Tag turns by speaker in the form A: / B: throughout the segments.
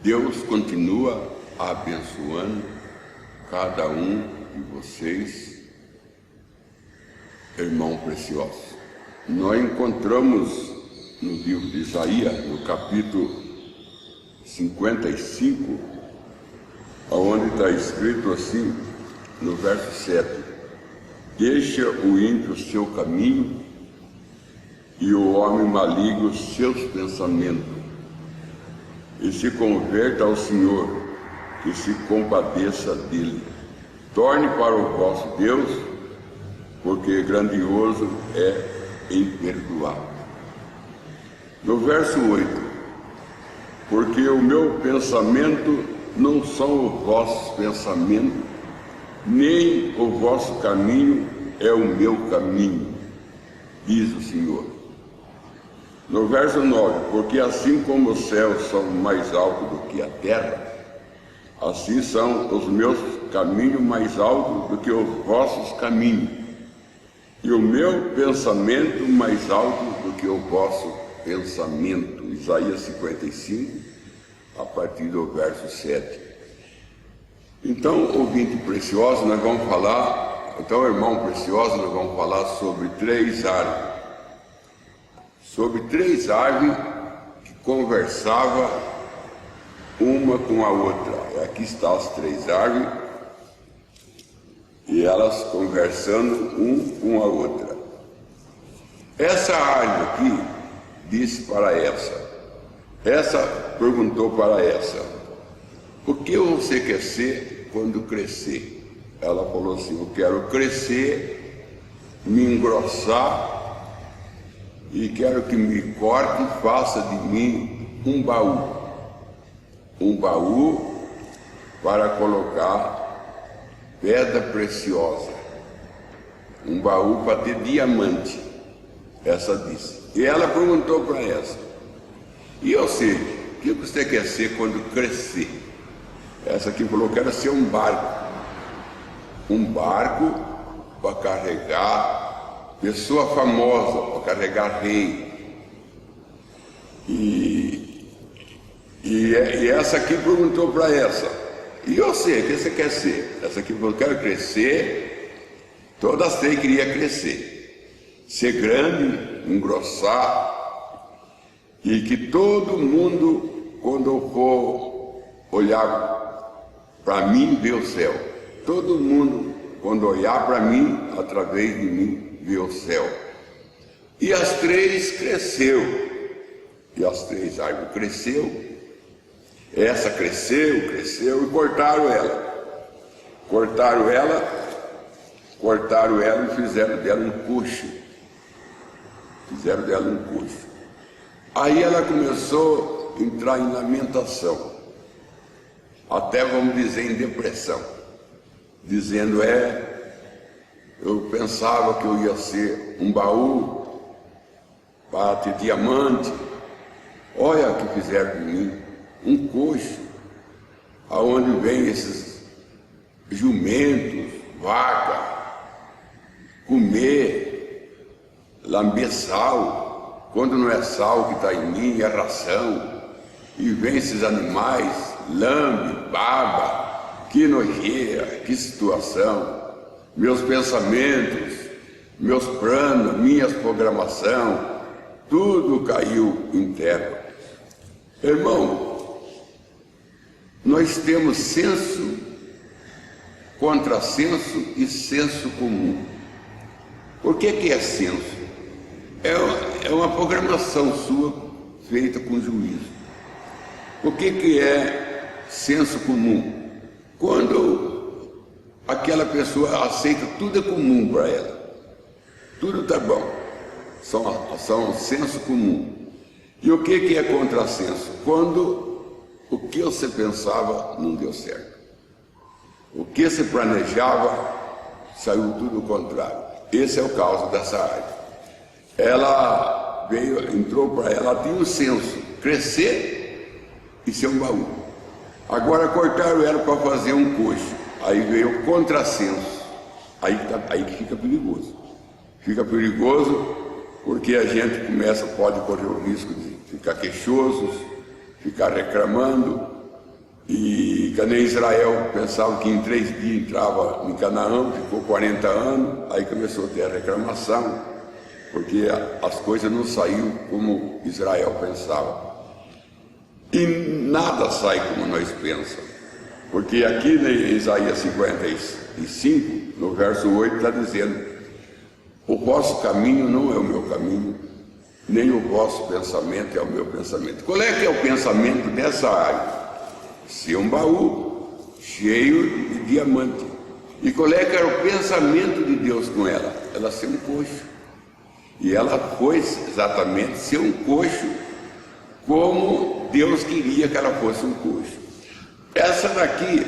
A: Deus continua abençoando cada um de vocês, irmão precioso. Nós encontramos no livro de Isaías, no capítulo 55, onde está escrito assim, no verso 7: deixa o ímpio seu caminho e o homem maligno os seus pensamentos, e se converta ao Senhor, e se compadeça dele. Torne para o vosso Deus, porque grandioso é em perdoar. No verso 8: porque o meu pensamento não são os vossos pensamentos, nem o vosso caminho é o meu caminho, diz o Senhor. No verso 9: porque assim como os céus são mais altos do que a terra, assim são os meus caminhos mais altos do que os vossos caminhos, e o meu pensamento mais alto do que o vosso pensamento. Isaías 55, a partir do verso 7. Então, ouvinte precioso, nós vamos falar, então, irmão precioso, nós vamos falar sobre três árvores. Sobre três árvores que conversavam uma com a outra. Aqui estão as três árvores, e elas conversando um com a outra. Essa árvore aqui disse para essa perguntou para essa: o que você quer ser quando crescer? Ela falou assim: eu quero crescer, me engrossar, e quero que me corte e faça de mim um baú para colocar pedra preciosa, um baú para ter diamante. Essa disse. E ela perguntou para essa: e eu sei, o que você quer ser quando crescer? Essa aqui falou: quero ser um barco para carregar pessoa famosa, para carregar rei. E essa aqui perguntou para essa: e eu sei, o que você quer ser? Essa aqui falou: quero crescer. Todas três queriam crescer, ser grande, engrossar, e que todo mundo, quando for olhar para mim, vê o céu. Todo mundo, quando olhar para mim, através de mim, vê o céu. E as três cresceu, e as três árvores cresceu. Essa cresceu e cortaram ela. Cortaram ela e fizeram dela um coxo. Aí ela começou a entrar em lamentação, até, vamos dizer, em depressão, dizendo: eu pensava que eu ia ser um baú para ter diamante, olha o que fizeram de mim, um coxo, aonde vem esses jumentos, vaca, comer, lamber sal, quando não é sal que está em mim, é ração, e vem esses animais, lambe, baba, que nojeira, que situação. Meus pensamentos, meus planos, minhas programações, tudo caiu em terra. Irmão, nós temos senso, contrassenso e senso comum. Por que é senso? É uma programação sua feita com juízo. O que é senso comum? Quando aquela pessoa aceita tudo é comum para ela, tudo está bom, são senso comum. E o que é contrassenso? Quando o que você pensava não deu certo, o que você planejava saiu tudo o contrário. Esse é o caso dessa árvore. Ela entrou para ela, tinha um senso, crescer e ser um baú. Agora cortaram ela para fazer um coxo. Aí veio o contrassenso. Aí que fica perigoso. Fica perigoso porque a gente pode correr o risco de ficar queixoso, ficar reclamando, E que nem Israel pensava que em 3 dias entrava em Canaã, ficou 40 anos, aí começou a ter a reclamação, porque as coisas não saíam como Israel pensava. E nada sai como nós pensamos, porque aqui em Isaías 55, no verso 8, está dizendo: o vosso caminho não é o meu caminho, nem o vosso pensamento é o meu pensamento. Qual é que é o pensamento dessa área? Ser um baú cheio de diamante. E qual é que era o pensamento de Deus com ela? Ela ser um coxo. E ela foi exatamente ser um coxo como Deus queria que ela fosse um coxo. Essa daqui,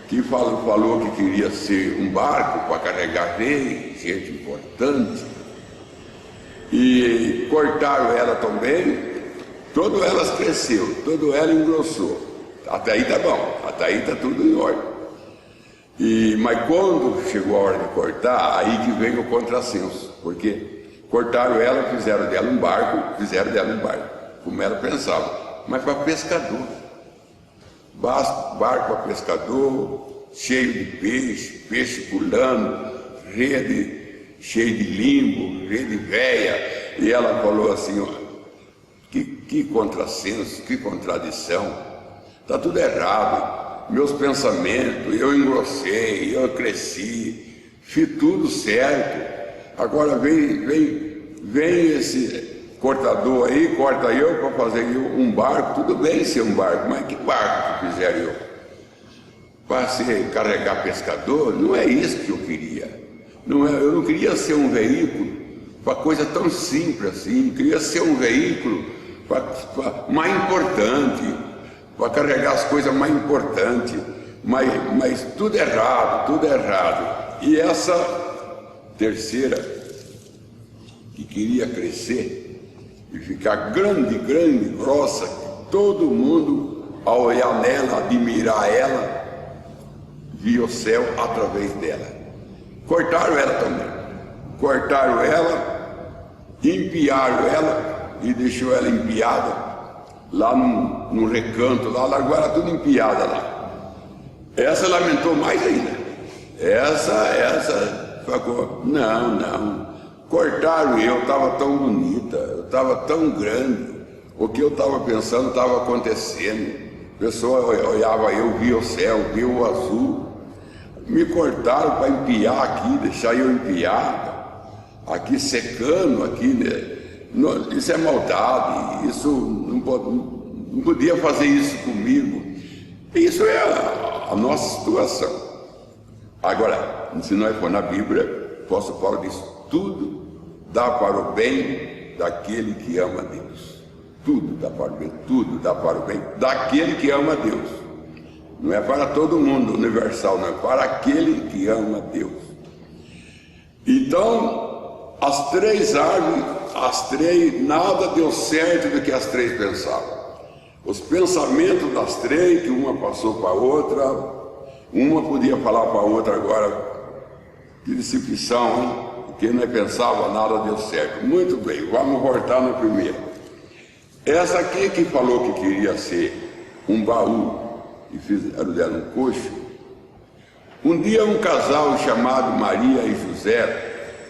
A: que falou que queria ser um barco para carregar rei, gente importante, e cortaram ela também, toda ela cresceu, toda ela engrossou. Até aí tá bom, até aí tá tudo em ordem. Mas quando chegou a hora de cortar, aí que veio o contrassenso, porque cortaram ela, fizeram dela um barco, como ela pensava, mas para pescador. Barco para pescador, cheio de peixe, peixe pulando, rede cheia de limbo, rede velha. E ela falou assim: ó, que contrassenso, que contradição. Está tudo errado, meus pensamentos, eu engrossei, eu cresci, fiz tudo certo. Agora vem esse cortador aí, corta eu para fazer um barco. Tudo bem ser um barco, mas que barco que fizeram eu? Para carregar pescador? Não é isso que eu queria. Eu não queria ser um veículo para coisa tão simples assim. Eu queria ser um veículo para mais importante, para carregar as coisas mais importantes, mas tudo errado, tudo errado. E essa terceira, que queria crescer e ficar grande, grossa, que todo mundo, ao olhar nela, admirar ela, via o céu através dela. Cortaram ela também, cortaram ela, empiaram ela e deixou ela empiada lá no recanto, lá largou ela tudo empiada lá. Essa lamentou mais ainda. Essa falou: não, cortaram eu estava tão bonita, eu estava tão grande, o que eu estava pensando estava acontecendo. A pessoa olhava, eu via o céu, via o azul. Me cortaram para empiar aqui, deixar eu empiada, aqui secando, aqui, né? Isso é maldade, isso não podia fazer isso comigo. Isso é a nossa situação. Agora, se nós for na Bíblia, o apóstolo Paulo diz: tudo dá para o bem daquele que ama Deus. Tudo dá para o bem, tudo dá para o bem daquele que ama Deus. Não é para todo mundo, universal, não é para aquele que ama Deus. Então, as 3 árvores, nada deu certo do que as 3 pensavam. Os pensamentos das 3, que uma passou para a outra, uma podia falar para a outra agora: que decepção, hein? Porque não pensava, nada deu certo. Muito bem, vamos voltar na primeira. Essa aqui que falou que queria ser um baú e fizeram dela um coxo. Um dia um casal chamado Maria e José,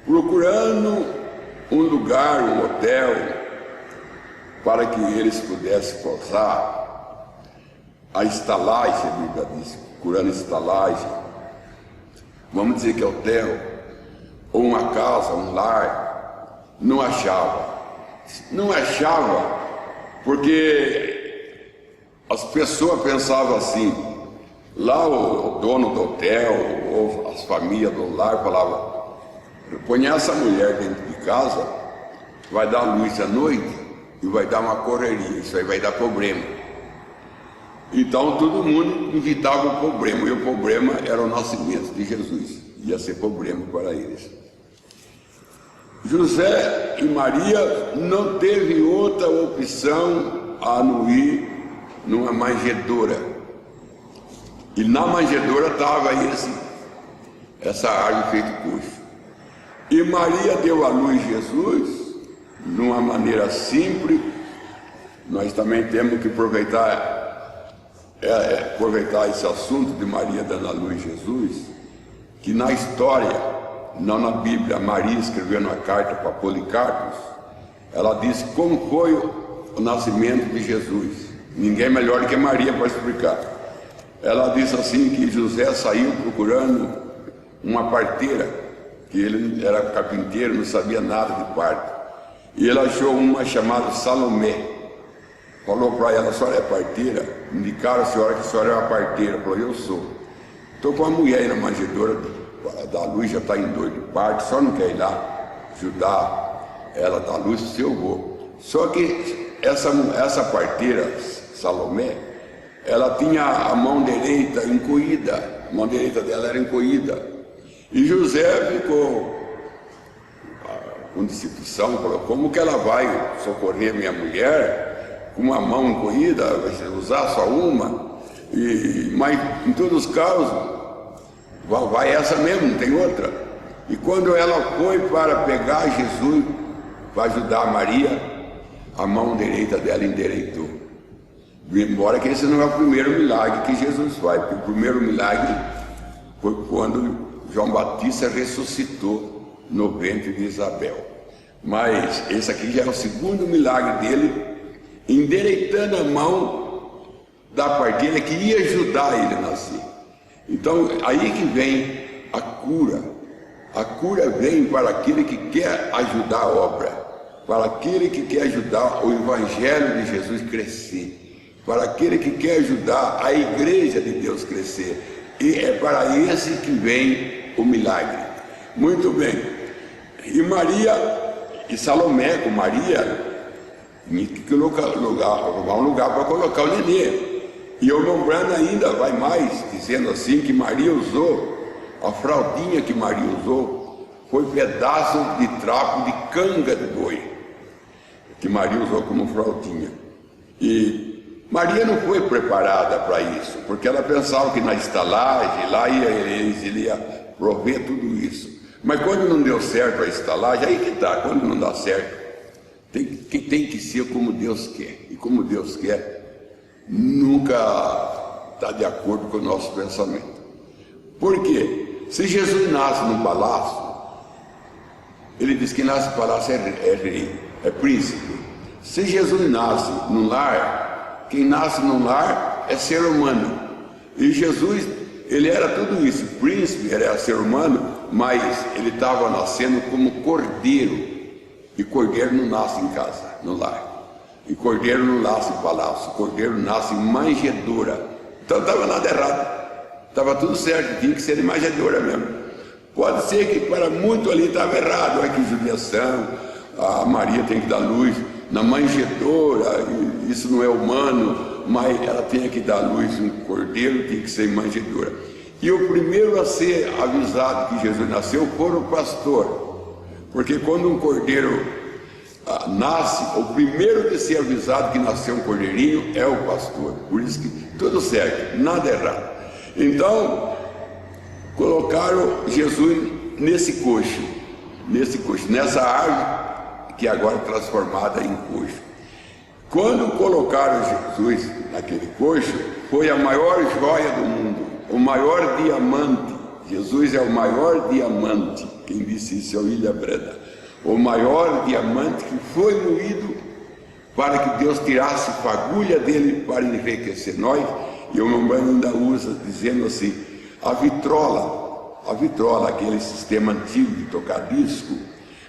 A: procurando um lugar, um hotel, para que eles pudessem pousar, a estalagem, a Bíblia diz, procurando estalagem, vamos dizer que é hotel, ou uma casa, um lar, não achava. Não achava porque as pessoas pensavam assim. Lá o dono do hotel, ou as famílias do lar falavam: põe essa mulher dentro de casa, vai dar luz à noite e vai dar uma correria, isso aí vai dar problema. Então todo mundo evitava o problema, e o problema era o nascimento de Jesus, ia ser problema para eles. José e Maria não teve outra opção a não ir numa manjedoura. E na manjedoura estava essa árvore feita de coxo. E Maria deu à luz Jesus de uma maneira simples. Nós também temos que aproveitar aproveitar esse assunto de Maria dando à luz Jesus, que na história, não na Bíblia, Maria escrevendo uma carta para Policarpo, ela disse como foi o nascimento de Jesus. Ninguém melhor do que Maria para explicar. Ela disse assim que José saiu procurando uma parteira, que ele era carpinteiro, não sabia nada de parto. E ele achou uma chamada Salomé. Falou para ela: a senhora é parteira? Indicaram a senhora que a senhora é uma parteira. Falou: eu sou. Estou com a mulher aí na manjedoura para dar luz, já está em dor de parto, só não quer ir lá ajudar ela a dar luz, se eu vou. Só que essa parteira, Salomé, ela tinha a mão direita encolhida, a mão direita dela era encolhida. E José ficou com disposição, falou: como que ela vai socorrer minha mulher com uma mão encolhida, vai usar só uma? Mas em todos os casos, vai essa mesmo, não tem outra. E quando ela foi para pegar Jesus, para ajudar Maria, a mão direita dela endireitou. Embora que esse não é o primeiro milagre que Jesus faz, porque o primeiro milagre foi quando João Batista ressuscitou no ventre de Isabel. Mas esse aqui já é o segundo milagre dele, endireitando a mão da parteira que ia ajudar ele a nascer. Então, aí que vem a cura. A cura vem para aquele que quer ajudar a obra, para aquele que quer ajudar o Evangelho de Jesus crescer, para aquele que quer ajudar a Igreja de Deus crescer. E é para esse que vem o milagre. Muito bem. E Maria e Salomé com Maria tinha que arrumar um lugar para colocar o nenê. E o irmão Branham ainda vai mais, dizendo assim que Maria usou, a fraldinha que Maria usou foi pedaço de trapo de canga de boi, que Maria usou como fraldinha. E Maria não foi preparada para isso, porque ela pensava que na estalagem, lá ele ia prover tudo isso. Mas quando não deu certo a estalagem, aí que está, quando não dá certo, tem que ser como Deus quer. E como Deus quer, nunca está de acordo com o nosso pensamento. Por quê? Se Jesus nasce num palácio, ele diz que nasce no palácio é rei, é príncipe. Se Jesus nasce num lar, quem nasce num lar é ser humano. E Jesus, ele era tudo isso, príncipe, ele era ser humano, mas ele estava nascendo como cordeiro. E cordeiro não nasce em casa, no lar. E cordeiro não nasce em palácio, cordeiro nasce em manjedoura. Então não estava nada errado, estava tudo certo, tinha que ser em manjedoura mesmo. Pode ser que para muito ali estava errado, olha que judiação, a Maria tem que dar luz na manjedoura, isso não é humano, mas ela tinha que dar luz, um cordeiro tinha que ser em manjedoura. E o primeiro a ser avisado que Jesus nasceu foi o pastor, porque quando um cordeiro nasce, o primeiro de ser avisado que nasceu um cordeirinho é o pastor. Por isso que tudo certo, nada errado. Então colocaram Jesus nesse coxo, nessa árvore que agora é transformada em coxo. Quando colocaram Jesus naquele coxo, foi a maior joia do mundo, o maior diamante. Jesus é o maior diamante. Quem disse isso é o William Branham. O maior diamante que foi moído para que Deus tirasse fagulha dele para enriquecer nós. E o irmão Branham ainda usa, dizendo assim, a vitrola, aquele sistema antigo de tocar disco,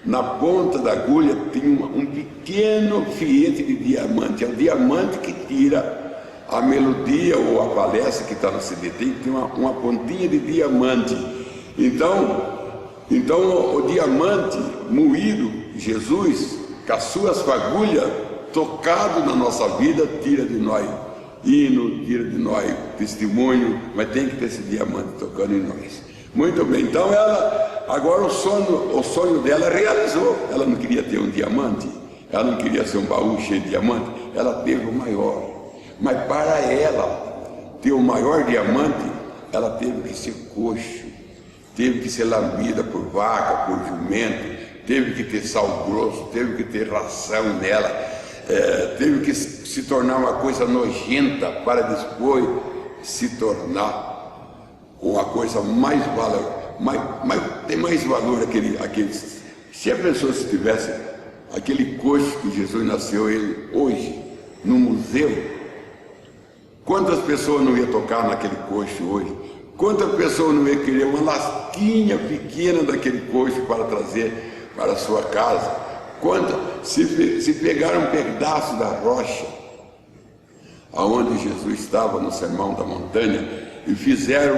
A: na ponta da agulha tinha um pequeno fiete de diamante. É o diamante que tira a melodia ou a palestra que está no CD, tem que ter uma pontinha de diamante. Então o diamante moído, Jesus, com as suas fagulhas, tocado na nossa vida, tira de nós hino, tira de nós testemunho, mas tem que ter esse diamante tocando em nós. Muito bem, então agora o sonho dela realizou. Ela não queria ter um diamante, ela não queria ser um baú cheio de diamante, ela teve o maior. Mas para ela ter o maior diamante, ela teve que ser coxo, teve que ser lambida por vaca, por jumento, teve que ter sal grosso, teve que ter ração nela. teve que se tornar uma coisa nojenta para depois se tornar uma coisa tem mais valor aqueles. Se a pessoa se tivesse aquele coxo que Jesus nasceu ele hoje no museu, quantas pessoas não iam tocar naquele coxo hoje? Quantas pessoas não iam querer uma lasquinha pequena daquele coxo para trazer para a sua casa? Se pegaram um pedaço da rocha aonde Jesus estava no Sermão da Montanha e fizeram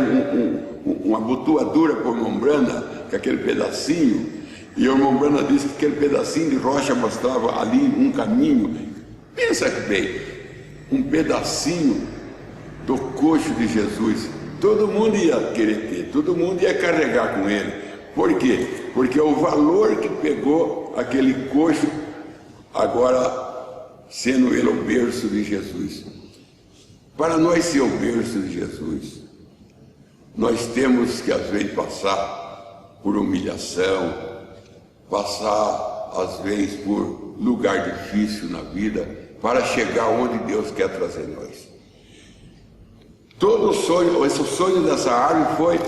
A: uma abotoadura por membrana com aquele pedacinho, e a membrana disse que aquele pedacinho de rocha mostrava ali um caminho. Pensa bem, um pedacinho do coxo de Jesus, todo mundo ia querer ter, todo mundo ia carregar com ele. Por quê? Porque o valor que pegou aquele coxo, agora sendo ele o berço de Jesus. Para nós ser o berço de Jesus, nós temos que às vezes passar por humilhação, passar às vezes por lugar difícil na vida, para chegar onde Deus quer trazer nós. Todo o sonho, esse sonho dessa árvore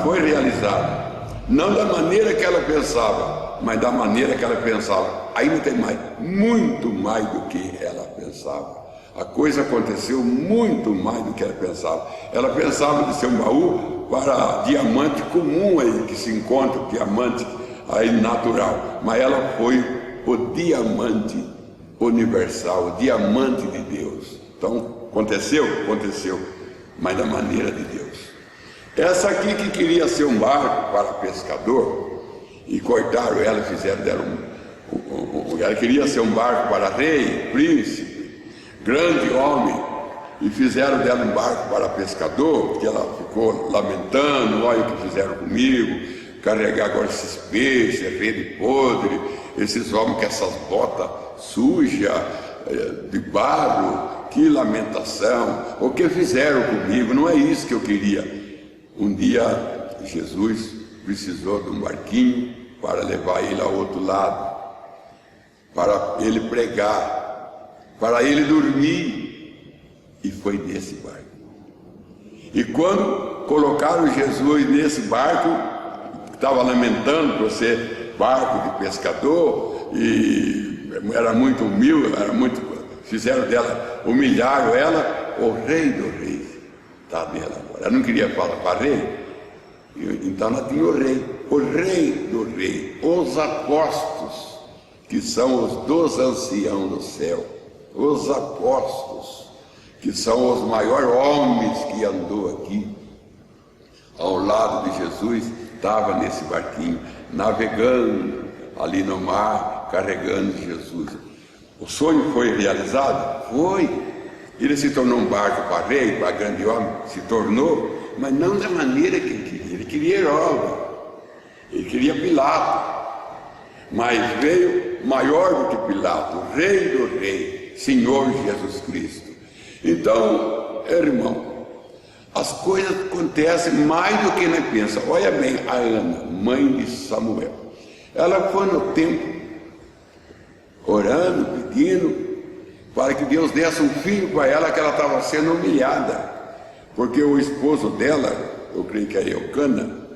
A: foi realizado. Não da maneira que ela pensava, mas da maneira que ela pensava. Ainda tem mais, muito mais do que ela pensava. A coisa aconteceu muito mais do que ela pensava. Ela pensava de ser um baú para diamante comum aí, que se encontra, diamante aí natural. Mas ela foi o diamante universal, o diamante de Deus. Então, aconteceu? Aconteceu, mas da maneira de Deus. Essa aqui que queria ser um barco para pescador, e cortaram ela, fizeram dela ela queria ser um barco para rei, príncipe, grande homem, e fizeram dela um barco para pescador, porque ela ficou lamentando: olha o que fizeram comigo, carregar agora esses peixes, rede podre, esses homens com essas botas sujas, de barro, que lamentação, o que fizeram comigo, não é isso que eu queria. Um dia Jesus precisou de um barquinho para levar ele ao outro lado, para ele pregar, para ele dormir, e foi nesse barco. E quando colocaram Jesus nesse barco, que estava lamentando por ser barco de pescador, e era muito humilde, fizeram dela, humilharam ela, o rei do rei está dela agora. Ela não queria falar para rei, então ela tinha o rei do rei, os apóstolos, que são os 12 anciãos do céu, os apóstolos, que são os maiores homens que andou aqui, ao lado de Jesus, estava nesse barquinho, navegando ali no mar, carregando Jesus. O sonho foi realizado? Foi. Ele se tornou um barco para rei, para grande homem, se tornou, mas não da maneira que ele queria. Ele queria Herodes, ele queria Pilato, mas veio maior do que Pilato, o rei do rei, Senhor Jesus Cristo. Então, irmão, as coisas acontecem mais do que nós pensamos. Olha bem, a Ana, mãe de Samuel, ela foi no templo, orando, pedindo para que Deus desse um filho para ela, que ela estava sendo humilhada, porque o esposo dela, eu creio que é Eucana,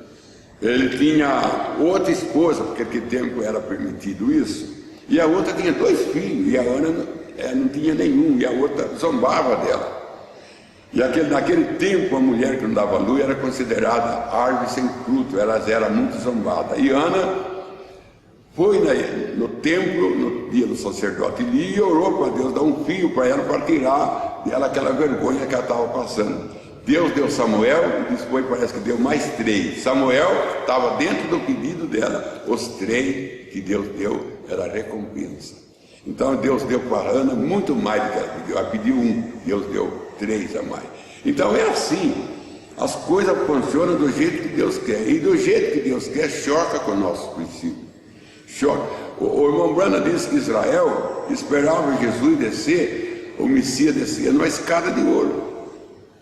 A: ele tinha outra esposa, porque naquele tempo era permitido isso, e a outra tinha 2 filhos, e a Ana não tinha nenhum, e a outra zombava dela. E naquele tempo, a mulher que não dava luz era considerada árvore sem fruto, ela era muito zombada. E Ana foi no templo, no dia do sacerdote, e orou para Deus dar um filho para ela, para tirar dela aquela vergonha que ela estava passando. Deus deu Samuel, e depois parece que deu mais 3. Samuel estava dentro do pedido dela. Os 3 que Deus deu era a recompensa. Então Deus deu para Ana muito mais do que ela pediu. Ela pediu 1, Deus deu 3 a mais. Então é assim, as coisas funcionam do jeito que Deus quer, e do jeito que Deus quer choca com nossos princípios. Choca. O irmão Brana disse que Israel esperava Jesus descer, o Messias descer numa escada de ouro.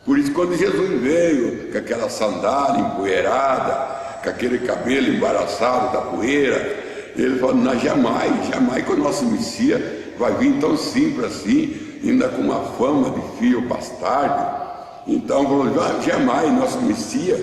A: Por isso, quando Jesus veio com aquela sandália empoeirada, com aquele cabelo embaraçado da poeira, ele falou: não, jamais que o nosso Messias vai vir tão simples assim, ainda com uma fama de filho bastardo. Então, jamais nosso Messias,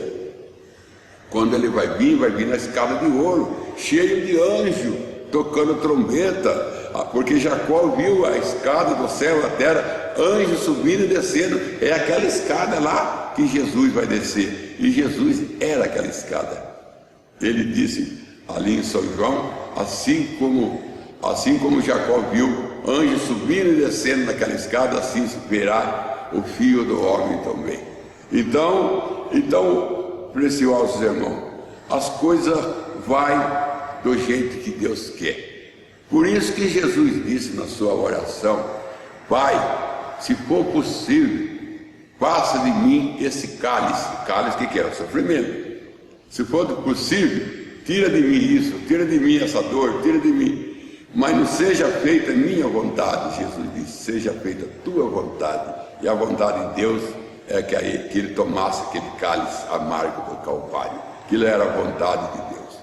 A: quando ele vai vir na escada de ouro, cheio de anjos, tocando trombeta, porque Jacó viu a escada do céu à terra, anjos subindo e descendo. É aquela escada lá que Jesus vai descer, e Jesus era aquela escada. Ele disse ali em São João, assim como Jacó viu anjos subindo e descendo naquela escada, assim se verá o Filho do Homem também. Então, preciosos irmãos, as coisas vai do jeito que Deus quer. Por isso que Jesus disse na sua oração: Pai, se for possível, passa de mim esse cálice. Cálice que é? O sofrimento. Se for possível, tira de mim isso, tira de mim essa dor, tira de mim. Mas não seja feita minha vontade, Jesus disse, seja feita tua vontade. E a vontade de Deus é que ele tomasse aquele cálice amargo do Calvário. Aquilo era a vontade de Deus.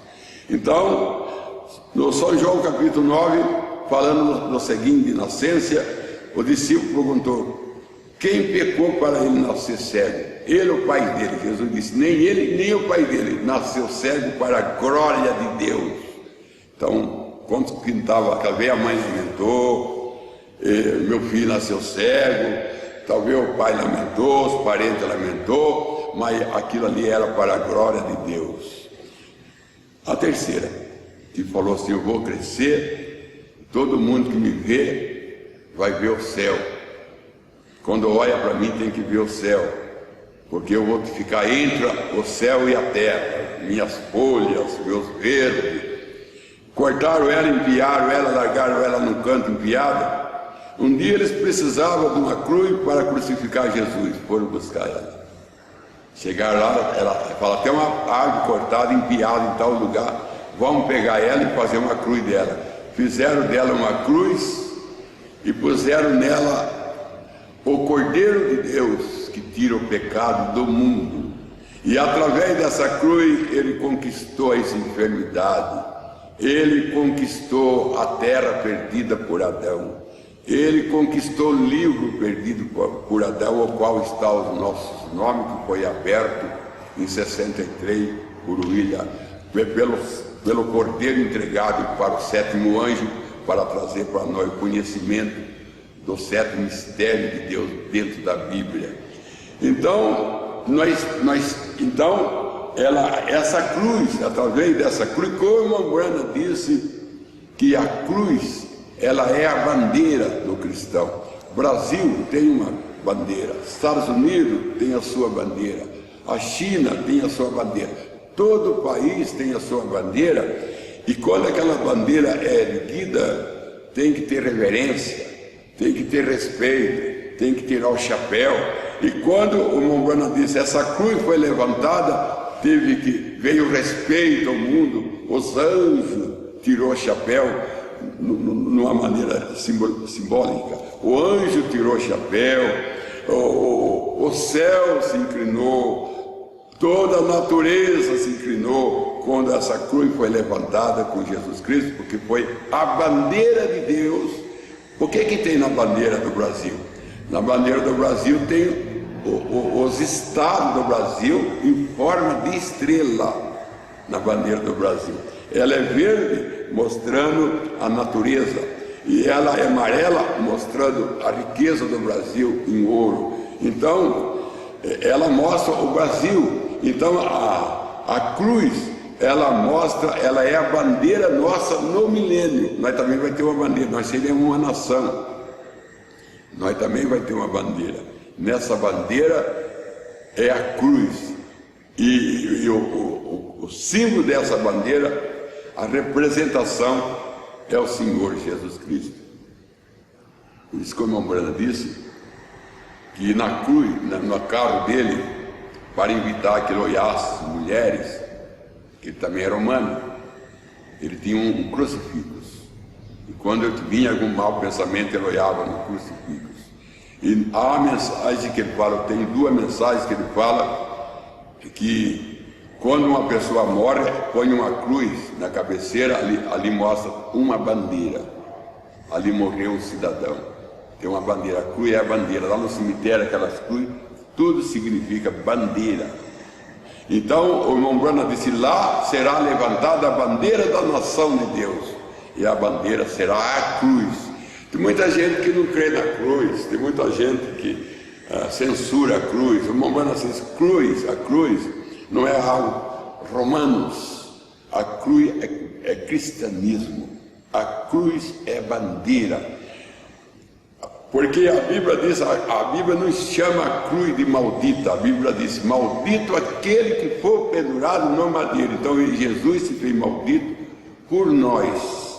A: Então, no São João capítulo 9, falando do seguinte nascença, o discípulo perguntou: quem pecou para ele nascer cego? Ele ou o pai dele? Jesus disse: nem ele, nem o pai dele. Nasceu cego para a glória de Deus. Então, quando pintava, talvez a mãe lamentou, meu filho nasceu cego, talvez o pai lamentou, os parentes lamentou, mas aquilo ali era para a glória de Deus. A terceira, que falou assim: eu vou crescer, todo mundo que me vê vai ver o céu. Quando olha para mim tem que ver o céu, porque eu vou ficar entre o céu e a terra, minhas folhas, meus verdes. Cortaram ela, empiaram ela, largaram ela num canto empiada. Um dia eles precisavam de uma cruz para crucificar Jesus, foram buscar ela. Chegaram lá, ela fala: tem uma árvore cortada, empiada em tal lugar, vamos pegar ela e fazer uma cruz dela. Fizeram dela uma cruz e puseram nela o Cordeiro de Deus que tira o pecado do mundo. E através dessa cruz ele conquistou essa enfermidade, ele conquistou a terra perdida por Adão, ele conquistou o livro perdido por Adão, o qual está os nossos nomes, que foi aberto em 63 por William, pelo Cordeiro entregado para o sétimo anjo, para trazer para nós o conhecimento do sétimo mistério de Deus dentro da Bíblia. Então, essa cruz, através dessa cruz, como a Brana disse, que a cruz, ela é a bandeira do cristão. Brasil tem uma bandeira, Estados Unidos tem a sua bandeira, a China tem a sua bandeira, todo país tem a sua bandeira, e quando aquela bandeira é erguida, tem que ter reverência, tem que ter respeito, tem que tirar o chapéu. E quando o Mombrana disse, essa cruz foi levantada, veio respeito ao mundo, os anjos tirou o chapéu, numa maneira simbólica. O anjo tirou o chapéu, o céu se inclinou, toda a natureza se inclinou quando essa cruz foi levantada com Jesus Cristo, porque foi a bandeira de Deus. O que tem na bandeira do Brasil? Na bandeira do Brasil tem os estados do Brasil em forma de estrela. Na bandeira do Brasil ela é verde, mostrando a natureza, e ela é amarela, mostrando a riqueza do Brasil em ouro. Então ela mostra o Brasil. Então a cruz, ela mostra, ela é a bandeira nossa no milênio. Nós também vai ter uma bandeira, nós seremos uma nação, nós também vai ter uma bandeira. Nessa bandeira é a cruz, e o símbolo dessa bandeira, a representação, é o Senhor Jesus Cristo. Por isso, como a Brana disse, que na cruz, no carro dele, para invitar que ele olhasse as mulheres, ele também era humano, ele tinha um crucifixo, e quando vinha algum mau pensamento, ele olhava no crucifixo. E há a mensagem que ele fala, tem duas mensagens que ele fala, que quando uma pessoa morre, põe uma cruz na cabeceira, ali mostra uma bandeira. ali morreu um cidadão. Tem uma bandeira, a cruz é a bandeira. Lá no cemitério, aquelas cruzes, tudo significa bandeira. Então o irmão Branham disse: lá será levantada a bandeira da nação de Deus, e a bandeira será a cruz. Tem muita gente que não crê na cruz, tem muita gente que censura a cruz. O irmão Branham diz: a cruz não é algo romanos, a cruz é cristianismo, a cruz é bandeira. Porque a Bíblia diz, a Bíblia não chama a cruz de maldita, a Bíblia diz: maldito aquele que for pendurado no madeiro. Então Jesus se fez maldito por nós,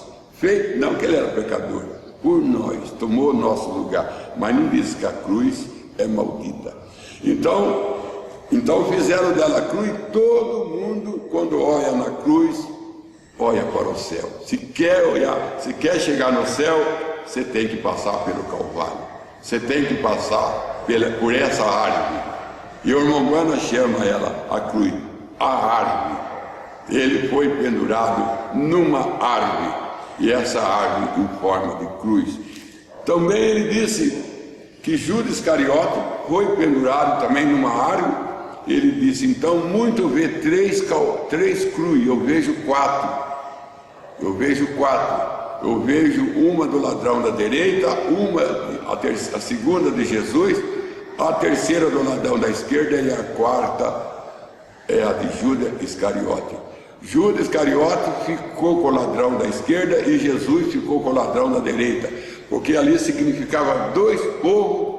A: não que ele era pecador, por nós, tomou o nosso lugar, mas não diz que a cruz é maldita. Então fizeram dela a cruz. Todo mundo, quando olha na cruz, olha para o céu. Se quer chegar no céu, você tem que passar pelo Calvário, você tem que passar por essa árvore. E o irmão Branham chama ela, a cruz, a árvore. Ele foi pendurado numa árvore, e essa árvore em forma de cruz. Também ele disse que Judas Iscariote foi pendurado também numa árvore. Ele disse: então muito vê três cruzes, eu vejo quatro. Eu vejo uma do ladrão da direita, a segunda de Jesus, a terceira do ladrão da esquerda, e a quarta é a de Judas Iscariote. Judas Iscariote ficou com o ladrão da esquerda e Jesus ficou com o ladrão da direita, porque ali significava dois povos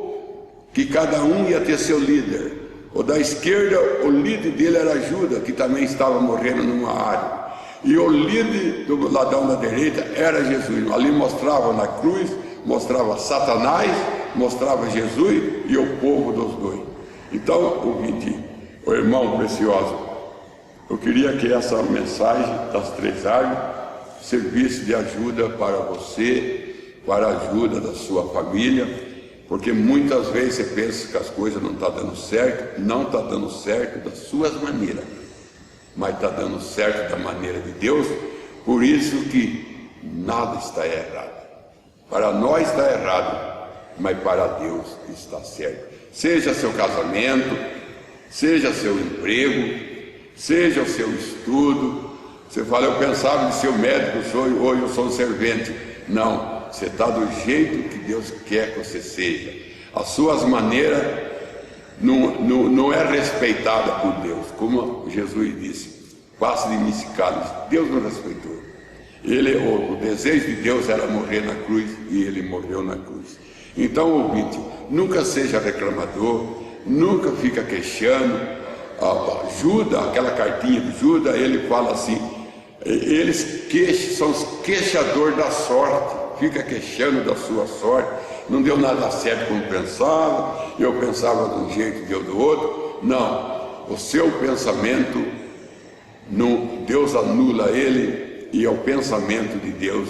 A: que cada um ia ter seu líder. O da esquerda, o líder dele era Judas, que também estava morrendo numa árvore. E o líder do ladrão da direita era Jesus. Ali mostrava na cruz, mostrava Satanás, mostrava Jesus e o povo dos dois. Então, ouvinte, o irmão precioso, eu queria que essa mensagem das três árvores servisse de ajuda para você, para a ajuda da sua família, porque muitas vezes você pensa que as coisas não estão dando certo, não está dando certo das suas maneiras, mas está dando certo da maneira de Deus. Por isso que nada está errado. Para nós está errado, mas para Deus está certo. Seja seu casamento, seja seu emprego, seja o seu estudo. Você fala: eu pensava em ser médico, hoje eu sou um servente. Não, você está do jeito que Deus quer que você seja. As suas maneiras não é respeitada por Deus, como Jesus disse: passe de mim esse cálice. Deus não respeitou. O desejo de Deus era morrer na cruz, e ele morreu na cruz. Então, ouvinte, nunca seja reclamador, nunca fica queixando. Judas, aquela cartinha de Judas, ele fala assim: eles são os queixadores da sorte, fica queixando da sua sorte. Não deu nada certo como pensava, eu pensava de um jeito, deu do outro. Não, o seu pensamento, Deus anula ele, e o pensamento de Deus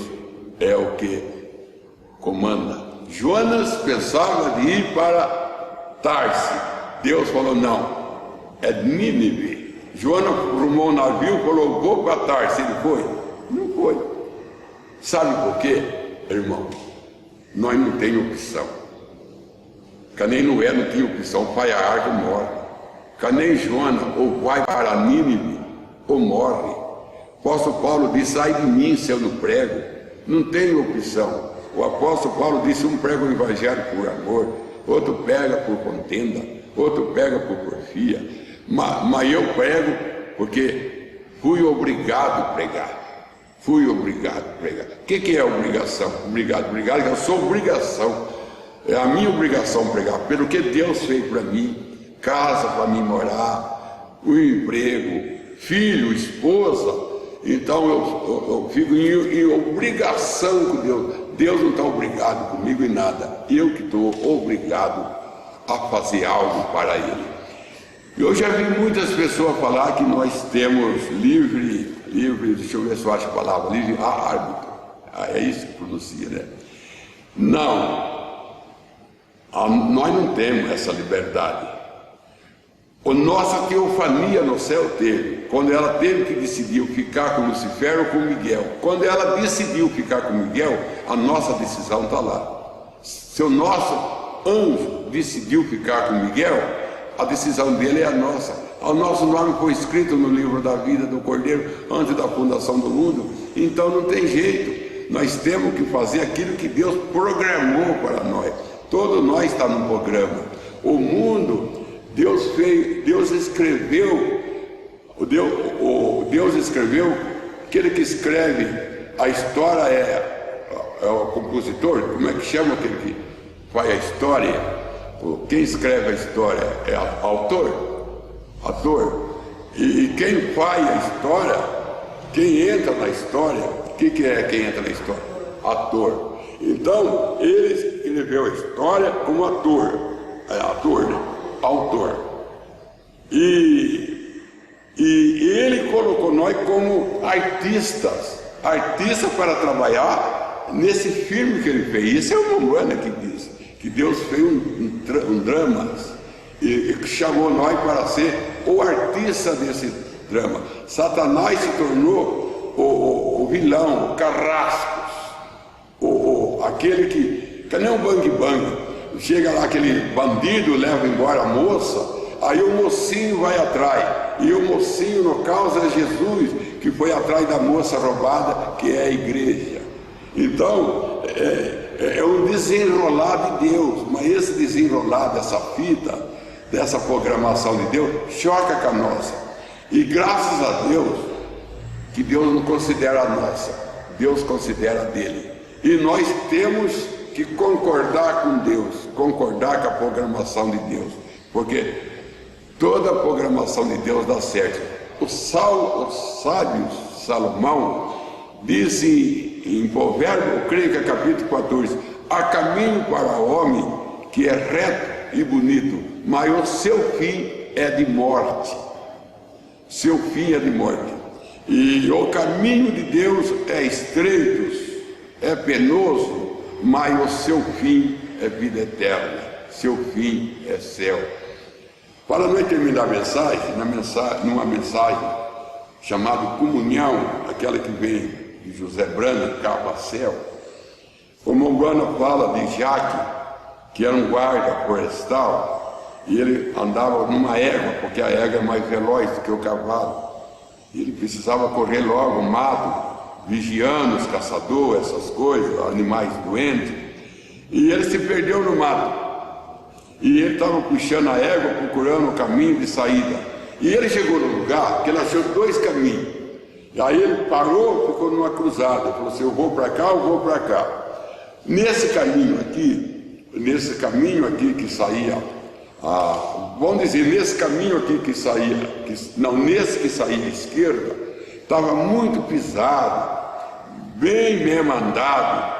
A: é o que comanda. Jonas pensava de ir para Tarse, Deus falou: não, é Nínive. Jonas arrumou um navio, falou: vou para Tarse. Ele foi? Não foi. Sabe por quê, irmão? Nós não temos opção. Canem Noé não tinha opção: vai a arca, morre. Canem Jonas, ou vai para Nínive ou morre. O apóstolo Paulo disse: ai de mim se eu não prego. Não tem opção. O apóstolo Paulo disse: um prega o evangelho por amor, outro pega por contenda, outro pega por porfia. Mas eu prego porque fui obrigado a pregar. Fui obrigado a pregar. O que é obrigação? Obrigado, eu sou obrigação. É a minha obrigação pregar, pelo que Deus fez para mim: casa para mim morar, o emprego, filho, esposa. Então eu fico em obrigação com Deus. Deus não está obrigado comigo em nada. Eu que estou obrigado a fazer algo para Ele. Eu já vi muitas pessoas falar que nós temos livre, deixa eu ver se eu acho a palavra, livre árbitro. É isso que pronuncia, né? Não, nós não temos essa liberdade. A nossa teofania no céu teve, quando ela teve que decidir ficar com Lucifer ou com Miguel. Quando ela decidiu ficar com Miguel, a nossa decisão está lá. Se o nosso anjo decidiu ficar com Miguel, a decisão dele é a nossa. O nosso nome foi escrito no livro da vida do Cordeiro antes da fundação do mundo, então não tem jeito. Nós temos que fazer aquilo que Deus programou para nós. Todo nós está no programa. O mundo, Deus fez, Deus escreveu, Deus escreveu, aquele que escreve a história é o compositor. Como é que chama aquele que faz a história? Quem escreve a história é autor, ator. E quem faz a história, quem entra na história, o que é quem entra na história? Ator. Então, ele escreveu a história como ator. É ator, né? Autor. E ele colocou nós como artistas para trabalhar nesse filme que ele fez. Isso é uma Umbanda que diz que Deus fez um drama e chamou nós para ser o artista desse drama. Satanás se tornou o vilão, o carrascos, aquele que nem um bang-bang. Chega lá aquele bandido, leva embora a moça, aí o mocinho vai atrás, e o mocinho no caso é Jesus, que foi atrás da moça roubada, que é a igreja. Então é um desenrolar de Deus, mas esse desenrolar dessa fita, dessa programação de Deus, choca com a nossa. E graças a Deus, que Deus não considera a nossa, Deus considera a dele. E nós temos que concordar com Deus, concordar com a programação de Deus, porque toda a programação de Deus dá certo. Os sábios, Salomão, disse em Provérbio, eu creio que é capítulo 14, há caminho para o homem que é reto e bonito, mas o seu fim é de morte. Seu fim é de morte. E o caminho de Deus é estreito, é penoso, mas o seu fim é vida eterna, seu fim é céu. Para nós terminar a mensagem, numa mensagem chamada Comunhão, aquela que vem de José Brana, capa céu, o Umbanda fala de Jaque, que era um guarda florestal, e ele andava numa égua, porque a égua é mais veloz do que o cavalo. Ele precisava correr logo, mato, vigiando os caçadores, essas coisas, animais doentes, e ele se perdeu no mato, e ele estava puxando a égua, procurando o caminho de saída, e ele chegou no lugar que ele achou dois caminhos, e aí ele parou, ficou numa cruzada, falou assim, eu vou para cá, eu vou para cá. Nesse caminho aqui que saía, vamos dizer, nesse caminho aqui que saía, nesse que saía à esquerda, estava muito pisado, bem mesmo andado,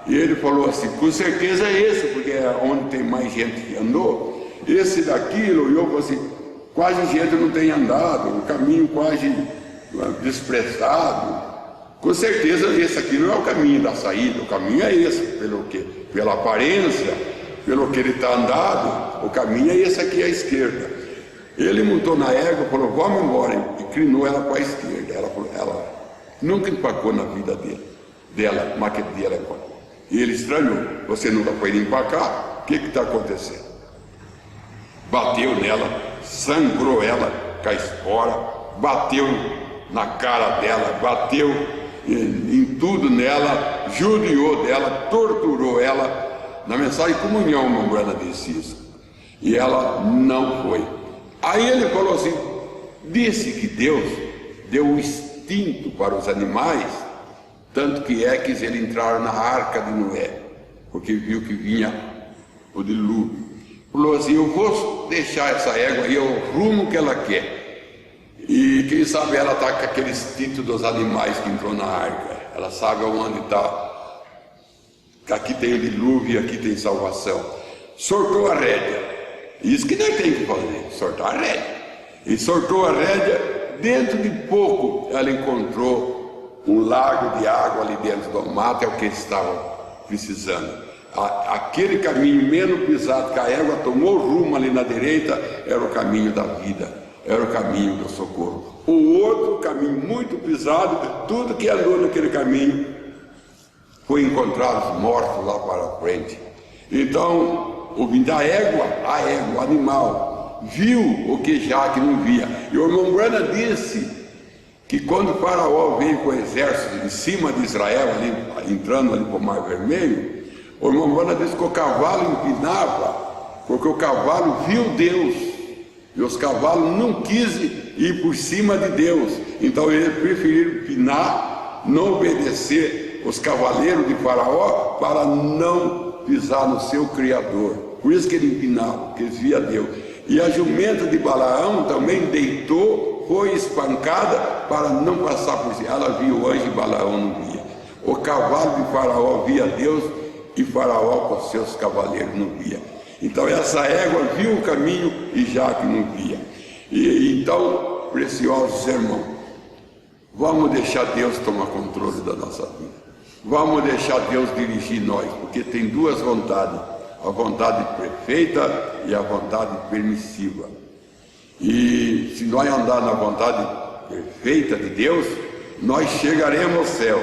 A: e ele falou assim, com certeza é esse, porque é onde tem mais gente que andou. Esse daqui, ele olhou e falou assim, quase gente não tem andado, um caminho quase desprezado. Com certeza esse aqui não é o caminho da saída, o caminho é esse, pelo quê? Pela aparência, pelo que ele está andado, o caminho é esse aqui à esquerda. Ele montou na égua e falou, vamos embora, e inclinou ela para a esquerda. Ela nunca empacou na vida dela, mas que dela empacou. E ele estranhou, você nunca foi limpar cá, o que está acontecendo? Bateu nela, sangrou ela com a espora, bateu na cara dela, bateu em tudo nela, judiou dela, torturou ela. Na mensagem Comunhão, uma Umbanda disse isso, e ela não foi. Aí ele falou assim, disse que Deus deu o instinto para os animais, tanto que eles entraram na arca de Noé, porque viu que vinha o dilúvio. Falou assim, eu vou deixar essa égua aí, o rumo que ela quer. E quem sabe ela está com aquele instinto dos animais que entrou na arca. Ela sabe onde está. Aqui tem dilúvio, aqui tem salvação. Soltou a rédea. Isso que nós temos que fazer, soltar a rédea. E soltou a rédea, dentro de pouco ela encontrou um lago de água ali dentro do mato, é o que eles estavam precisando. aquele caminho menos pisado, que a égua tomou rumo ali na direita, era o caminho da vida, era o caminho do socorro. O outro caminho muito pisado, tudo que andou naquele caminho foi encontrado morto lá para frente. Então, o da égua, o animal, viu o que Jaque não via. E o irmão Branham disse que quando o faraó veio com o exército em cima de Israel, ali, entrando ali para o Mar Vermelho, o irmão Branham disse que o cavalo empinava, porque o cavalo viu Deus, e os cavalos não quis ir por cima de Deus. Então eles preferiram empinar, não obedecer os cavaleiros de Faraó, para não pisar no seu Criador. Por isso que ele empinava, porque eles via Deus. E a jumenta de Balaão também deitou, foi espancada para não passar por cima. Ela viu o anjo e Balaão não via. O cavalo de Faraó via Deus e Faraó com seus cavaleiros não via. Então essa égua viu o caminho e Jaque não via. E então, preciosos irmãos, vamos deixar Deus tomar controle da nossa vida. Vamos deixar Deus dirigir nós, porque tem duas vontades, a vontade perfeita e a vontade permissiva. E se nós andar na vontade perfeita de Deus, nós chegaremos ao céu.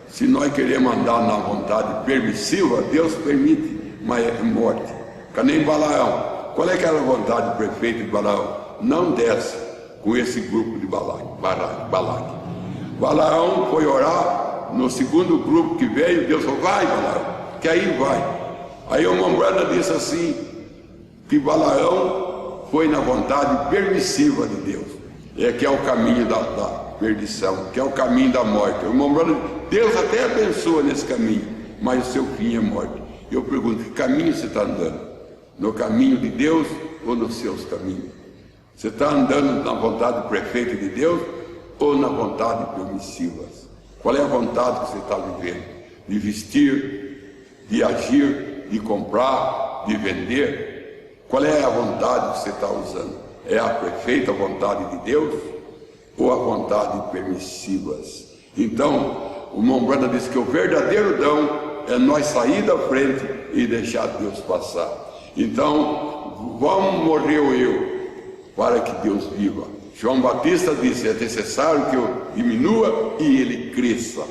A: Se nós queremos andar na vontade permissiva, Deus permite, mas é morte. Que nem Balaão. Qual é que era a vontade perfeita de Balaão? Não desce com esse grupo de Balaque. Balaão foi orar, no segundo grupo que veio, Deus falou, vai Balaão, que aí vai. Aí o irmão Branham disse assim, que Balaão foi na vontade permissiva de Deus, que é o caminho da perdição, que é o caminho da morte. O irmão Branham, Deus até abençoa nesse caminho, mas o seu fim é morte. Eu pergunto, que caminho você está andando? No caminho de Deus ou nos seus caminhos? Você está andando na vontade perfeita de Deus ou na vontade permissiva? Qual é a vontade que você está vivendo? De vestir, de agir, de comprar, de vender? Qual é a vontade que você está usando? É a perfeita vontade de Deus ou a vontade permissivas? Então, o irmão Branham disse que o verdadeiro dom é nós sair da frente e deixar Deus passar. Então, vamos morrer o eu, para que Deus viva. João Batista disse, é necessário que eu diminua e ele cresça.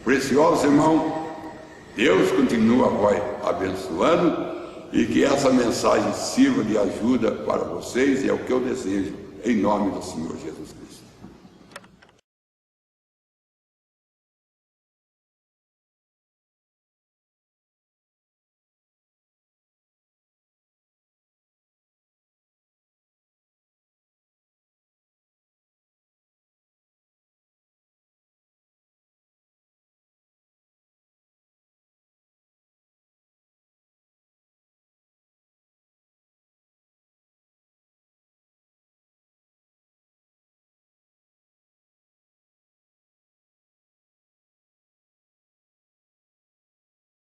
A: Preciosos irmãos, Deus continua vai abençoando e que essa mensagem sirva de ajuda para vocês, e é o que eu desejo, em nome do Senhor Jesus Cristo.